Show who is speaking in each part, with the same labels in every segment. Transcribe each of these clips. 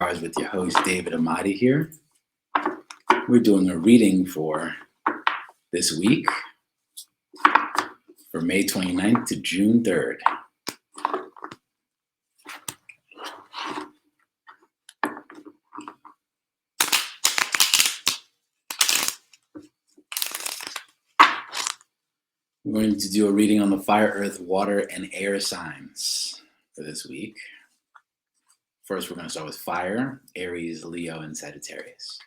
Speaker 1: With your host, David Amati here. We're doing a reading for this week for May 29th to June 3rd. We're going to do a reading on the fire, earth, water, and air signs for this week. First, we're going to start with fire, Aries, Leo, and Sagittarius.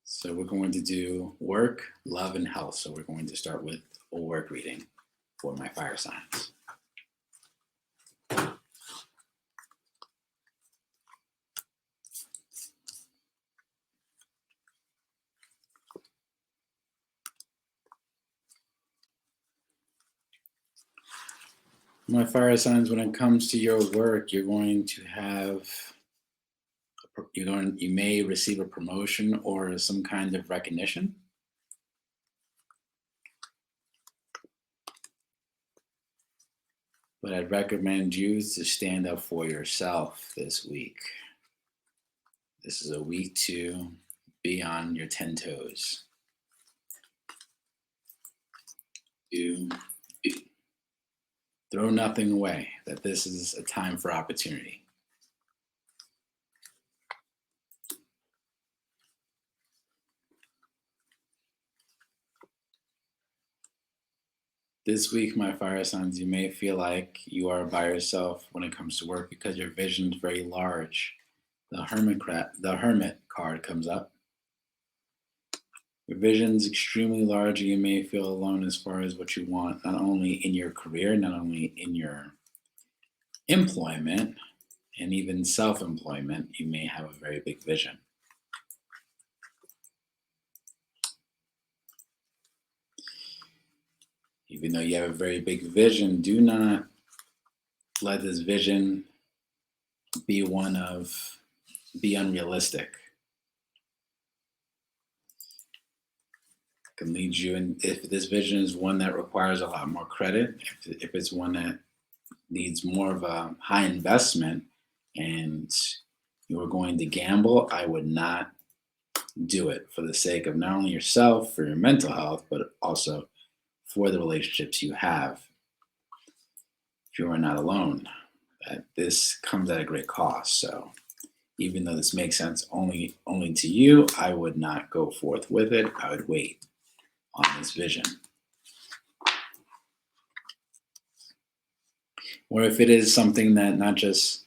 Speaker 1: So we're going to do work, love, and health. So we're going to start with a work reading for my fire signs. My fire signs, when it comes to your work, you're going to have, you may receive a promotion or some kind of recognition. But I'd recommend you to stand up for yourself this week. This is a week to be on your 10 toes. Throw nothing away, that this is a time for opportunity. This week, my fire signs, you may feel like you are by yourself when it comes to work because your vision is very large. The Hermit card comes up. Your vision is extremely large and you may feel alone as far as what you want, not only in your career, not only in your employment, and even self-employment. You may have a very big vision. Even though you have a very big vision, do not let this vision be unrealistic. It can lead you, and if this vision is one that requires a lot more credit, if it's one that needs more of a high investment and you're going to gamble, I would not do it for the sake of not only yourself, for your mental health, but also for the relationships you have. If you are not alone, that this comes at a great cost. So even though this makes sense only to you, I would not go forth with it. I would wait on this vision. Or if it is something that not just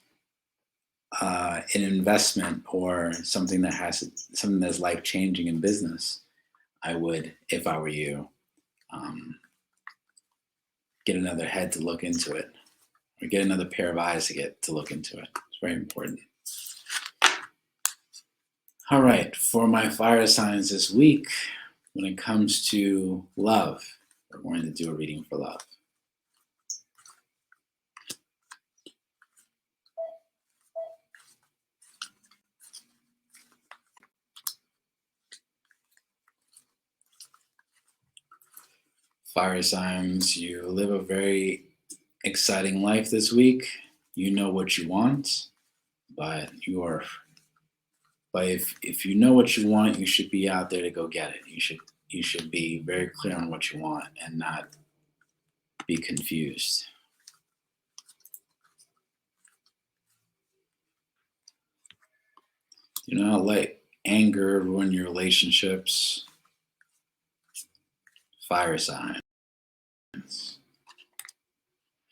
Speaker 1: an investment or something that's life changing in business, I would, if I were you, get another head to look into it, or get another pair of eyes to look into it. It's very important. All right, for my fire signs this week, when it comes to love, we're going to do a reading for love. Fire signs, you live a very exciting life this week. You know what you want, but if you know what you want, you should be out there to go get it. You should be very clear on what you want and not be confused. Do not let anger ruin your relationships. Fire signs.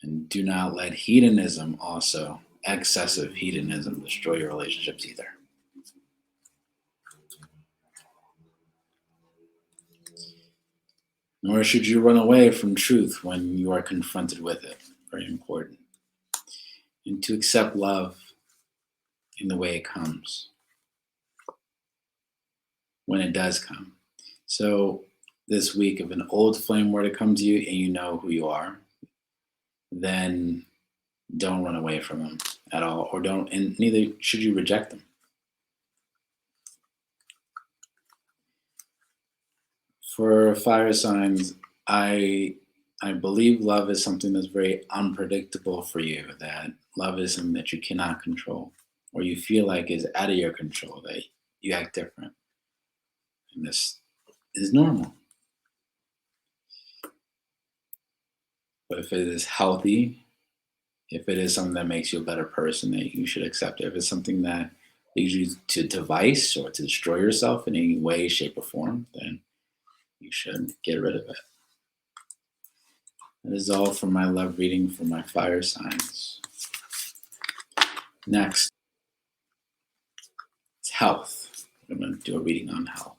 Speaker 1: And do not let hedonism, also excessive hedonism, destroy your relationships either. Nor should you run away from truth when you are confronted with it. Very important. And to accept love in the way it comes, when it does come. So this week, if an old flame were to come to you and you know who you are, then don't run away from them at all, and neither should you reject them. For fire signs, I I believe love is something that's very unpredictable for you, that love is something that you cannot control, or you feel like is out of your control, that you act different. And this is normal. But if it is healthy, if it is something that makes you a better person, that you should accept it. If it's something that leads you to device or to destroy yourself in any way, shape, or form, then you should get rid of it. That is all for my love reading for my fire signs. Next, it's health. I'm going to do a reading on health.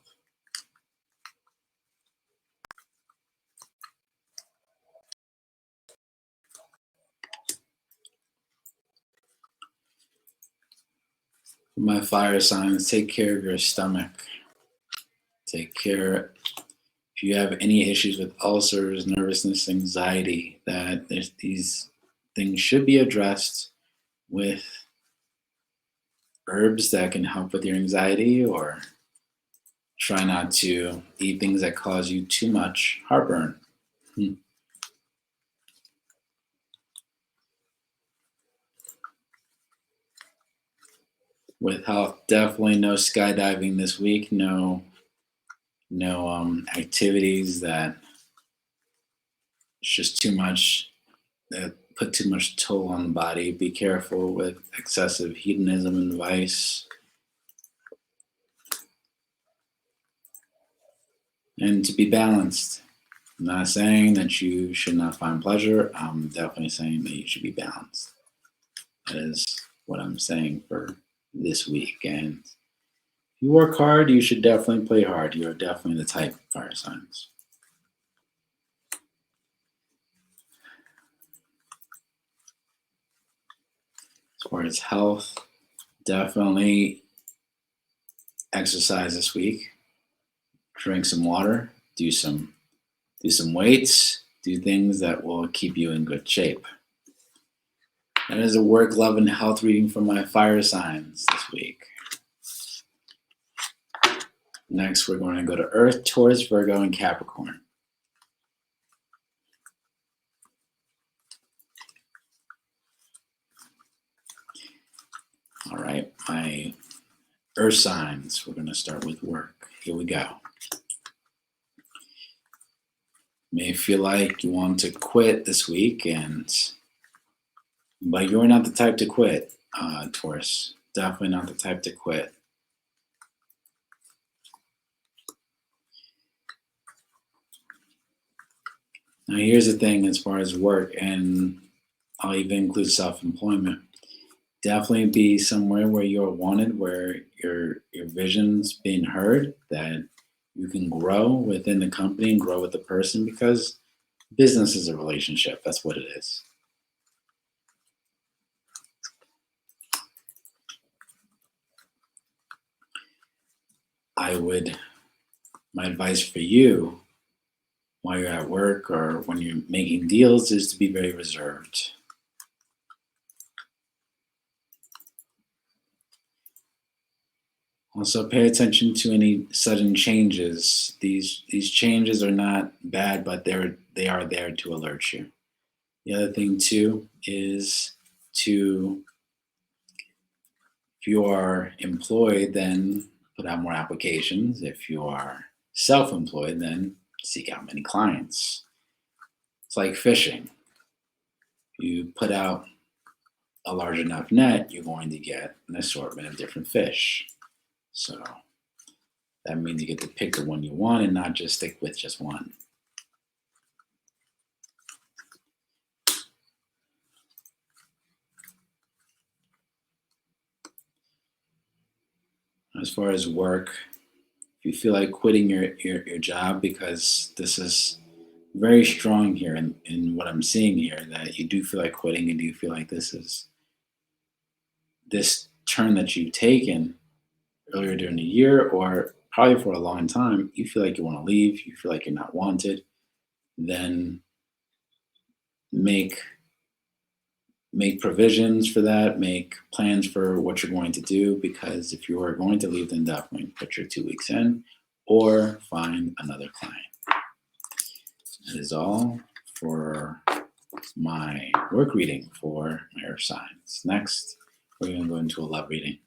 Speaker 1: For my fire signs, take care of your stomach. Take care. If you have any issues with ulcers, nervousness, anxiety, that these things should be addressed with herbs that can help with your anxiety, or try not to eat things that cause you too much heartburn. With health, definitely no skydiving this week. No activities that it's just too much, that put too much toll on the body. Be careful with excessive hedonism and vice. And to be balanced. I'm not saying that you should not find pleasure. I'm definitely saying that you should be balanced. That is what I'm saying for this week. And if you work hard, you should definitely play hard. You are definitely the type of fire signs. As far as health, definitely exercise this week. Drink some water. Do some weights. Do things that will keep you in good shape. That is a work, love, and health reading for my fire signs this week. Next, we're going to go to Earth, Taurus, Virgo, and Capricorn. All right, my Earth signs. We're going to start with work. Here we go. You may feel like you want to quit this week, but you're not the type to quit, Taurus. Definitely not the type to quit. Now, here's the thing as far as work, and I'll even include self-employment. Definitely be somewhere where you're wanted, where your vision's being heard, that you can grow within the company and grow with the person, because business is a relationship. That's what it is. My advice for you while you're at work or when you're making deals is to be very reserved. Also, pay attention to any sudden changes. These changes are not bad, but they are there to alert you. The other thing too is to, if you are employed, then put out more applications. If you are self-employed, then seek out many clients. It's like fishing. You put out a large enough net, you're going to get an assortment of different fish. So that means you get to pick the one you want and not just stick with just one. As far as work, if you feel like quitting your job, because this is very strong here in what I'm seeing here, that you do feel like quitting, and you feel like this turn that you've taken earlier during the year, or probably for a long time, you feel like you want to leave, you feel like you're not wanted, then make provisions for that, make plans for what you're going to do, because if you are going to leave, then definitely put your 2 weeks in or find another client. That is all for my work reading for my earth signs. Next, we're going to go into a love reading.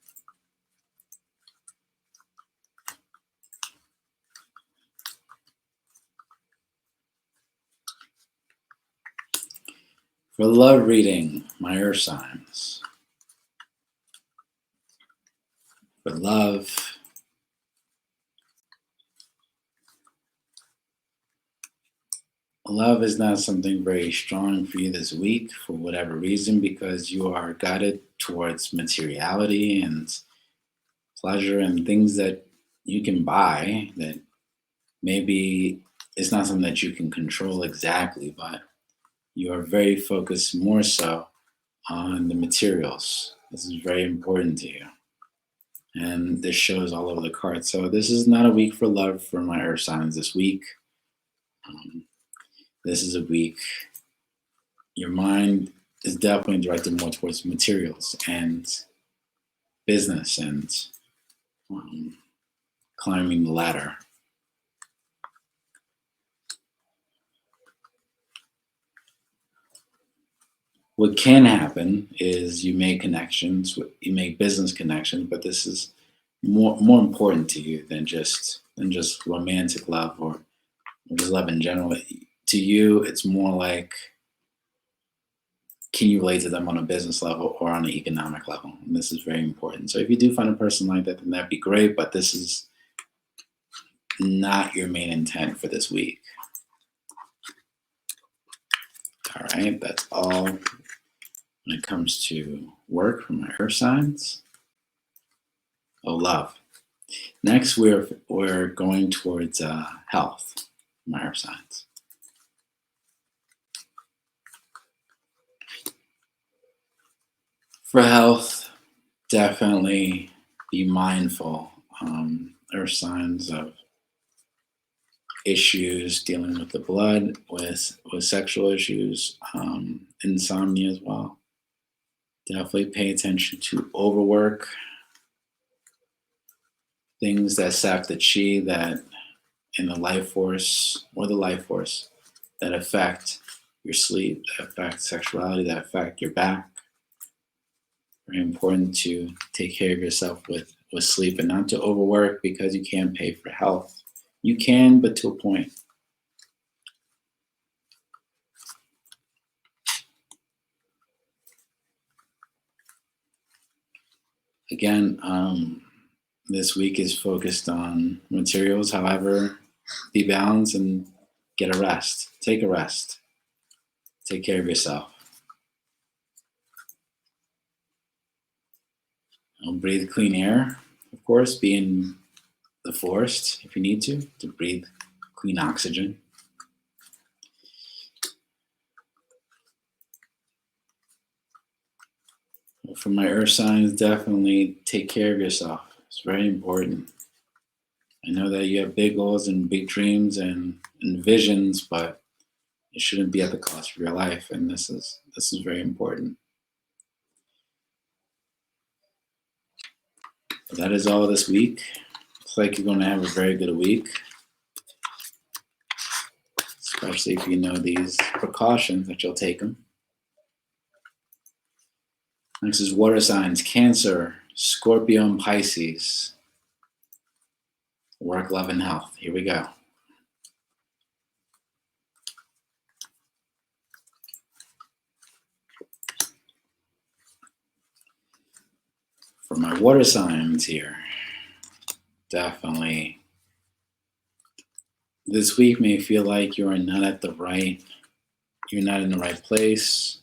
Speaker 1: For love reading, my earth signs. For love, love is not something very strong for you this week for whatever reason, because you are guided towards materiality and pleasure and things that you can buy that maybe it's not something that you can control exactly, but you are very focused more so on the materials. This is very important to you. And this shows all over the card. So this is not a week for love for my earth signs this week. This is a week, your mind is definitely directed more towards materials and business and climbing the ladder. What can happen is you make connections, you make business connections, but this is more important to you than just romantic love or just love in general. To you, it's more like, can you relate to them on a business level or on an economic level? And this is very important. So if you do find a person like that, then that'd be great, but this is not your main intent for this week. All right, that's all when it comes to work for my earth signs. Oh, love. Next, we're going towards health, my earth signs. For health, definitely be mindful, earth signs, of issues dealing with the blood, with sexual issues, insomnia as well. Definitely pay attention to overwork, things that sap the chi, that in the life force that affect your sleep, that affect sexuality, that affect your back. Very important to take care of yourself with sleep and not to overwork because you can't pay for health. You can, but to a point. Again, this week is focused on materials. However, be balanced and get a rest. Take a rest. Take care of yourself. Breathe clean air, of course. Be in the forest if you need to breathe clean oxygen. For my earth signs, definitely take care of yourself. It's very important. I know that you have big goals and big dreams and visions, but it shouldn't be at the cost of your life. And this is very important. But that is all this week. Looks like you're going to have a very good week, especially if you know these precautions that you'll take them. Next is water signs: Cancer, Scorpio, and Pisces. Work, love, and health. Here we go. For my water signs here, definitely this week may feel like you're not in the right place.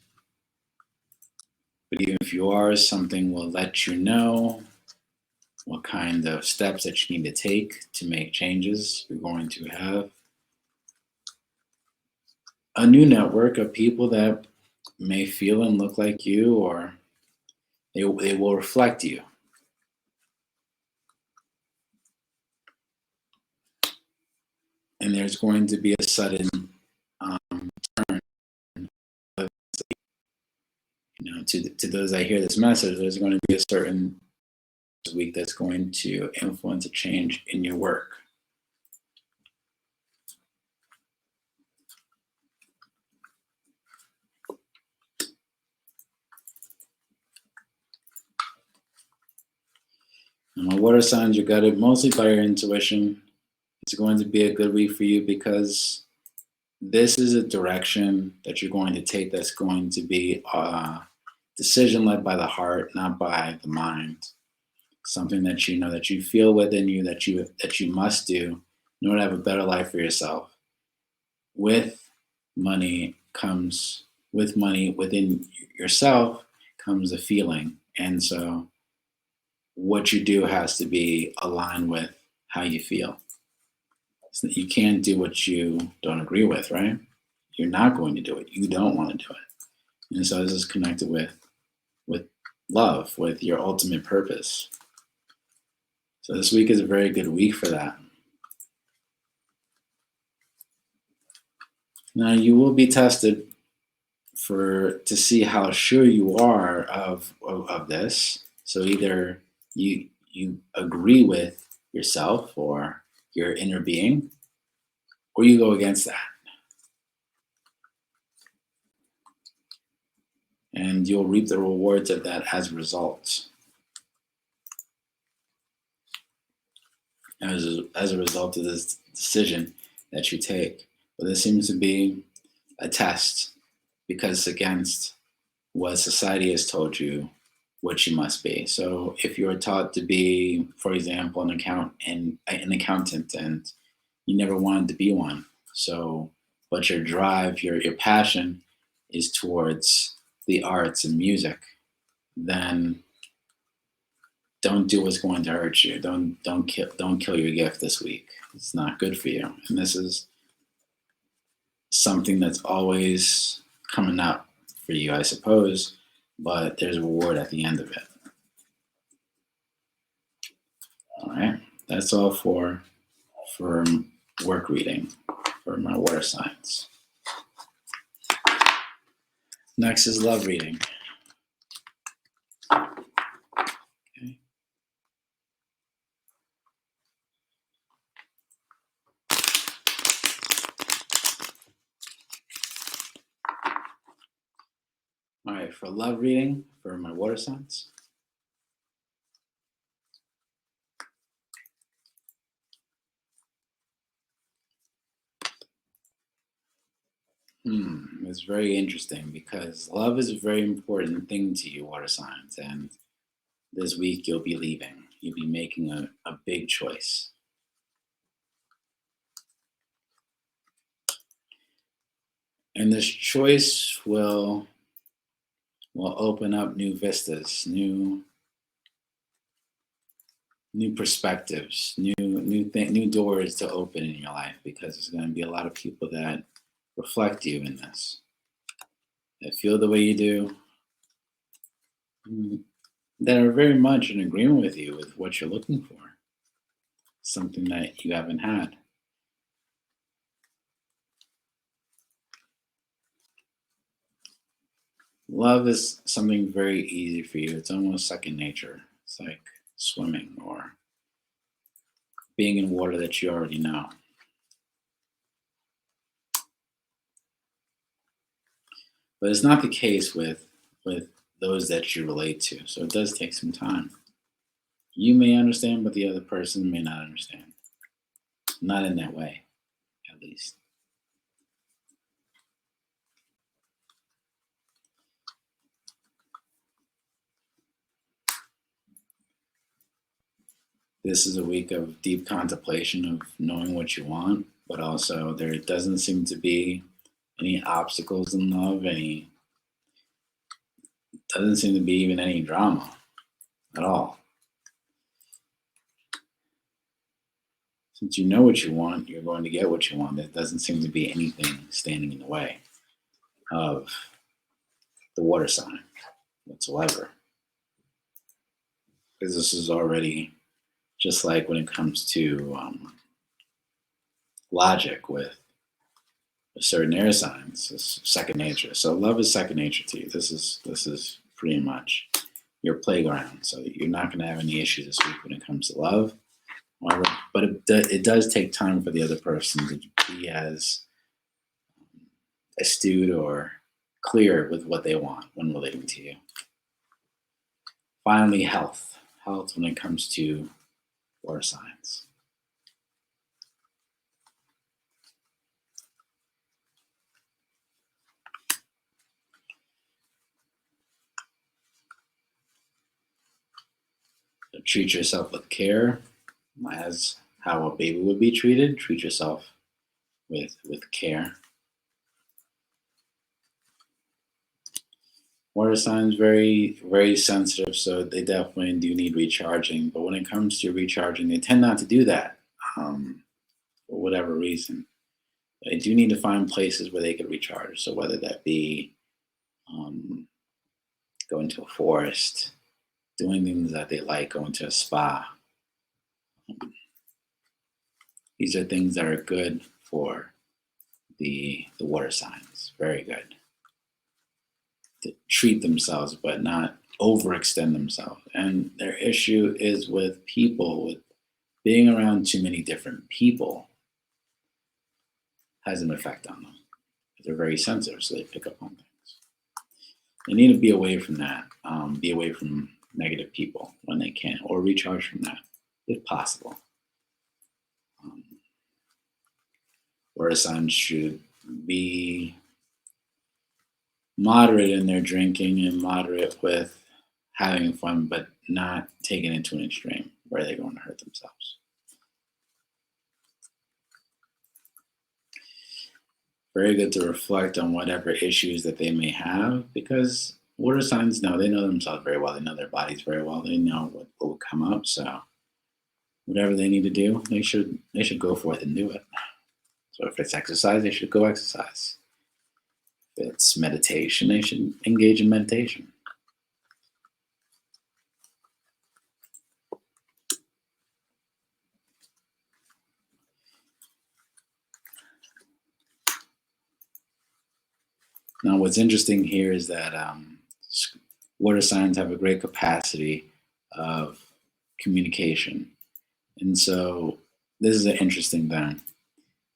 Speaker 1: But even if you are, something will let you know what kind of steps that you need to take to make changes. You're going to have a new network of people that may feel and look like you, or they will reflect you. And there's going to be a sudden turn. To those that hear this message, there's going to be a certain week that's going to influence a change in your work. And my water signs, you're guided mostly by your intuition. It's going to be a good week for you because this is a direction that you're going to take that's going to be a decision led by the heart, not by the mind. Something that you know that you feel within you that you must do in order to have a better life for yourself. With money comes with money within yourself comes a feeling. And so what you do has to be aligned with how you feel. So you can't do what you don't agree with, right? You're not going to do it. You don't want to do it. And so this is connected with love, with your ultimate purpose. So this week is a very good week for that. Now you will be tested to see how sure you are of this. So either you agree with yourself or your inner being, or you go against that. And you'll reap the rewards of that as a result. As a result of this decision that you take. But this seems to be a test because it's against what society has told you what you must be. So if you're taught to be, for example, an accountant and you never wanted to be one, so but your drive, your passion is towards the arts and music, then don't do what's going to hurt you. Don't kill your gift this week. It's not good for you. And this is something that's always coming up for you, I suppose, but there's a reward at the end of it. All right, that's all for work reading for my water signs. Next is love reading. Okay. All right, for love reading for my water signs. It's very interesting because love is a very important thing to you, water signs, and this week you'll be leaving. You'll be making a big choice. And this choice will open up new vistas, new perspectives, new doors to open in your life because there's going to be a lot of people that reflect you in this, that feel the way you do, that are very much in agreement with you with what you're looking for, something that you haven't had. Love is something very easy for you. It's almost second nature. It's like swimming or being in water that you already know. But it's not the case with those that you relate to. So it does take some time. You may understand, but the other person may not understand. Not in that way, at least. This is a week of deep contemplation of knowing what you want, but also there doesn't seem to be any obstacles in love, doesn't seem to be even any drama at all. Since you know what you want, you're going to get what you want. There doesn't seem to be anything standing in the way of the water sign whatsoever. Because this is already just like when it comes to logic with certain air signs, it's second nature. So love is second nature to you. This is pretty much your playground. So you're not going to have any issues this week when it comes to love. But it does take time for the other person to be as astute or clear with what they want when relating to you. Finally, health. health when it comes to water signs. So treat yourself with care, as how a baby would be treated. Treat yourself with care. Water signs very sensitive, so they definitely do need recharging. But when it comes to recharging, they tend not to do that for whatever reason. They do need to find places where they could recharge. So whether that be um, going to a forest, doing things that they like, going to a spa. These are things that are good for the water signs. Very good to treat themselves, but not overextend themselves. And their issue is with people, with being around too many different people has an effect on them. They're very sensitive, so they pick up on things. They need to be away from that, be away from negative people when they can, or recharge from that if possible. Um, Water signs should be moderate in their drinking and moderate with having fun, but not taking it to an extreme where they're going to hurt themselves. Very good to reflect on whatever issues that they may have because water signs know they know themselves very well. They know their bodies very well. They know what will come up. So whatever they need to do, they should go forth and do it. So if it's exercise, they should go exercise. If it's meditation, they should engage in meditation. Now, what's interesting here is that water signs have a great capacity of communication. And so this is an interesting thing.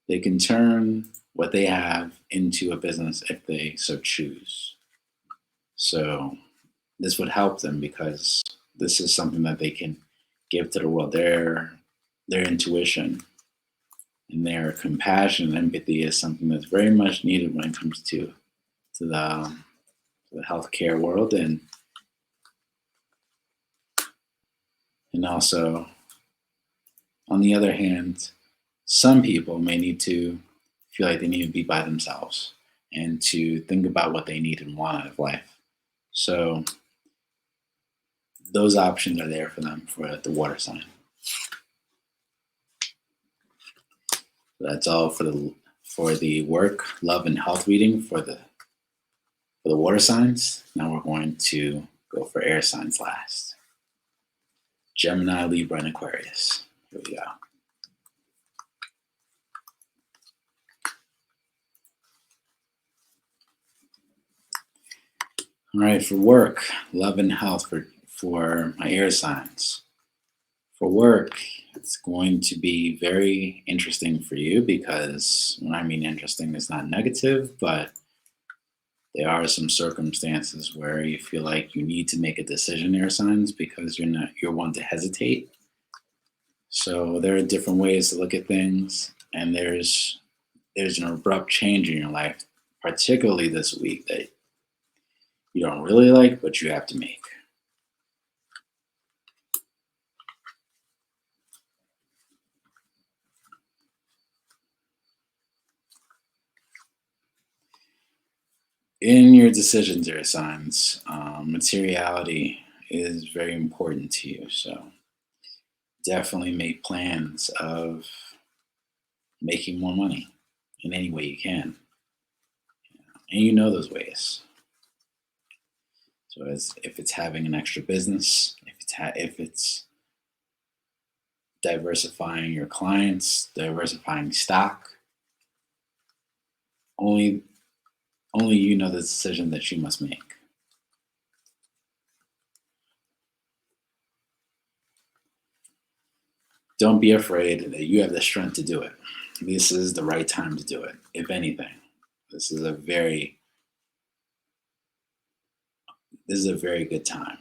Speaker 1: They can turn what they have into a business if they so choose. So this would help them because this is something that they can give to the world. Their intuition and their compassion and empathy is something that's very much needed when it comes to the healthcare world and also on the other hand, some people may need to feel like they need to be by themselves and to think about what they need and want out of life. So those options are there for them for the water sign. That's all for the work, love, and health reading for the water signs. Now we're going to go for air signs last. Gemini, Libra, and Aquarius. Here we go. All right, for work, love, and health for my air signs. For work, it's going to be very interesting for you because when I mean interesting, it's not negative, but there are some circumstances where you feel like you need to make a decision, air signs, because you're one to hesitate. So there are different ways to look at things, and there's an abrupt change in your life, particularly this week that you don't really like, but you have to make. In your decisions, air signs, materiality is very important to you. So definitely make plans of making more money in any way you can, and you know those ways. So as if it's having an extra business, if it's diversifying your clients, diversifying stock, only only you know the decision that you must make. Don't be afraid that you have the strength to do it. This is the right time to do it. If anything, this is a very this is a very good time.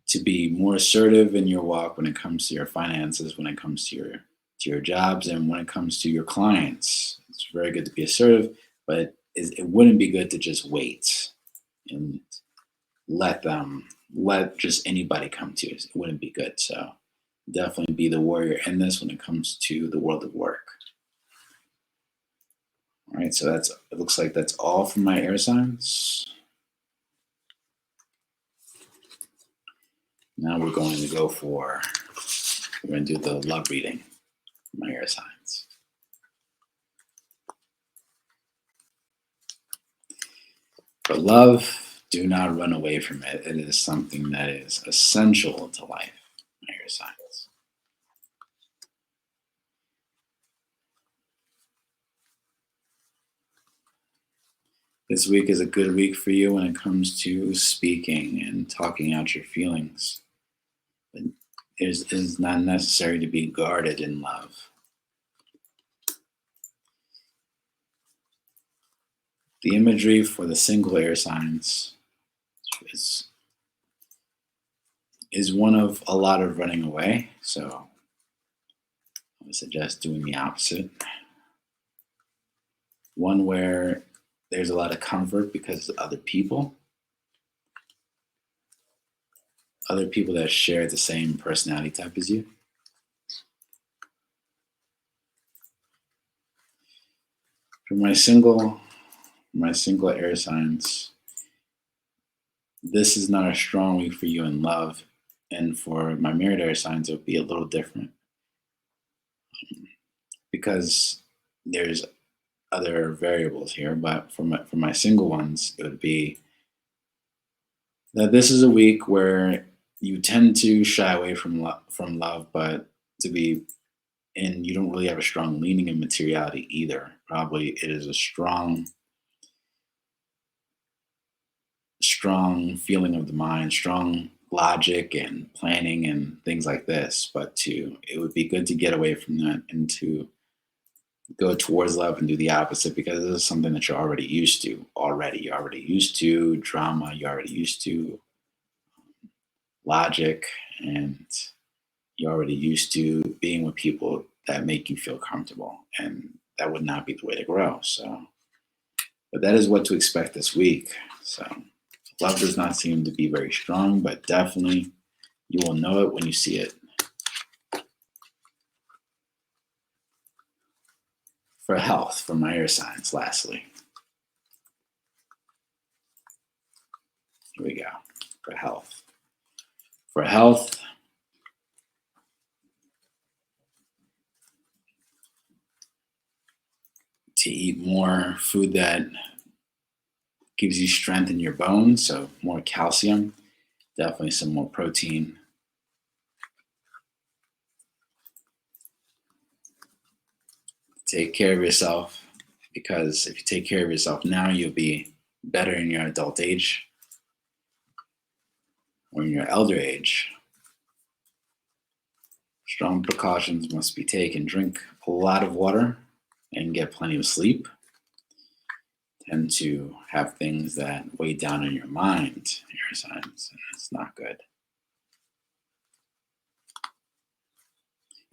Speaker 1: to be more assertive in your walk when it comes to your finances, when it comes to your jobs, and when it comes to your clients. It's very good to be assertive, but it wouldn't be good to just wait and let just anybody come to you. It wouldn't be good. So definitely be the warrior in this when it comes to the world of work. All right, so it looks like that's all from my air signs. Now we're going to we're going to do the love reading for my air signs. For love, do not run away from it. It is something that is essential to life, my air signs. This week is a good week for you when it comes to speaking and talking out your feelings. But it is not necessary to be guarded in love. The imagery for the single air signs is one of a lot of running away. So I would suggest doing the opposite. One where there's a lot of comfort because of other people that share the same personality type as you. For my single air signs, this is not a strong week for you in love. And for my married air signs, it would be a little different because there's other variables here. But for my single ones, it would be that this is a week where you tend to shy away from love, but and you don't really have a strong leaning in materiality either. Probably it is a strong feeling of the mind, strong logic and planning and things like this. But it would be good to get away from that and to go towards love and do the opposite because this is something that you're already used to. You're already used to drama. You're already used to logic, and you're already used to being with people that make you feel comfortable, and that would not be the way to grow. So, but that is what to expect this week. So love does not seem to be very strong, but definitely you will know it when you see it. For health, for my air signs, lastly. Here we go. For health. For health, to eat more food that gives you strength in your bones, so more calcium, definitely some more protein. Take care of yourself, because if you take care of yourself now, you'll be better in your adult age or in your elder age. Strong precautions must be taken. Drink a lot of water and get plenty of sleep. Tend to have things that weigh down on your mind, air signs, and it's not good.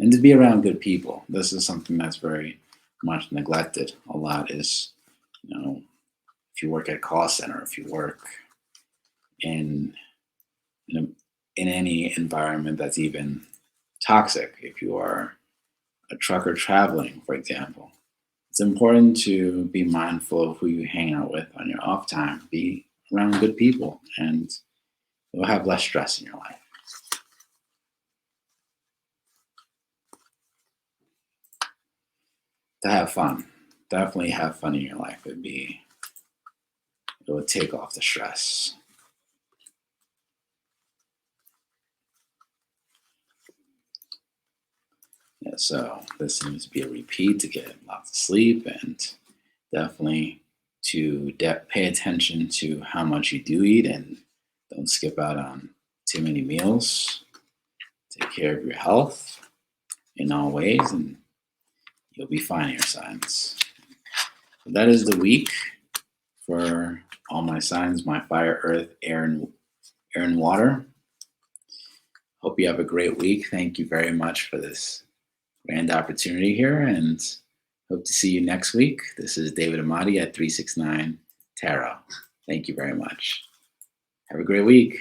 Speaker 1: And to be around good people. This is something that's very much neglected. A lot is, if you work at a call center, if you work in in any environment that's even toxic, if you are a trucker traveling, for example, it's important to be mindful of who you hang out with on your off time. Be around good people, and you'll have less stress in your life. To have fun, definitely have fun in your life. It would take off the stress. Yeah, so this seems to be a repeat to get lots of sleep and definitely to pay attention to how much you do eat and don't skip out on too many meals. Take care of your health in all ways, and you'll be fine, air signs. So that is the week for all my signs, my fire, earth, air, and water. Hope you have a great week. Thank you very much for this grand opportunity here, and hope to see you next week. This is David Amati at 369 Tarot. Thank you very much. Have a great week.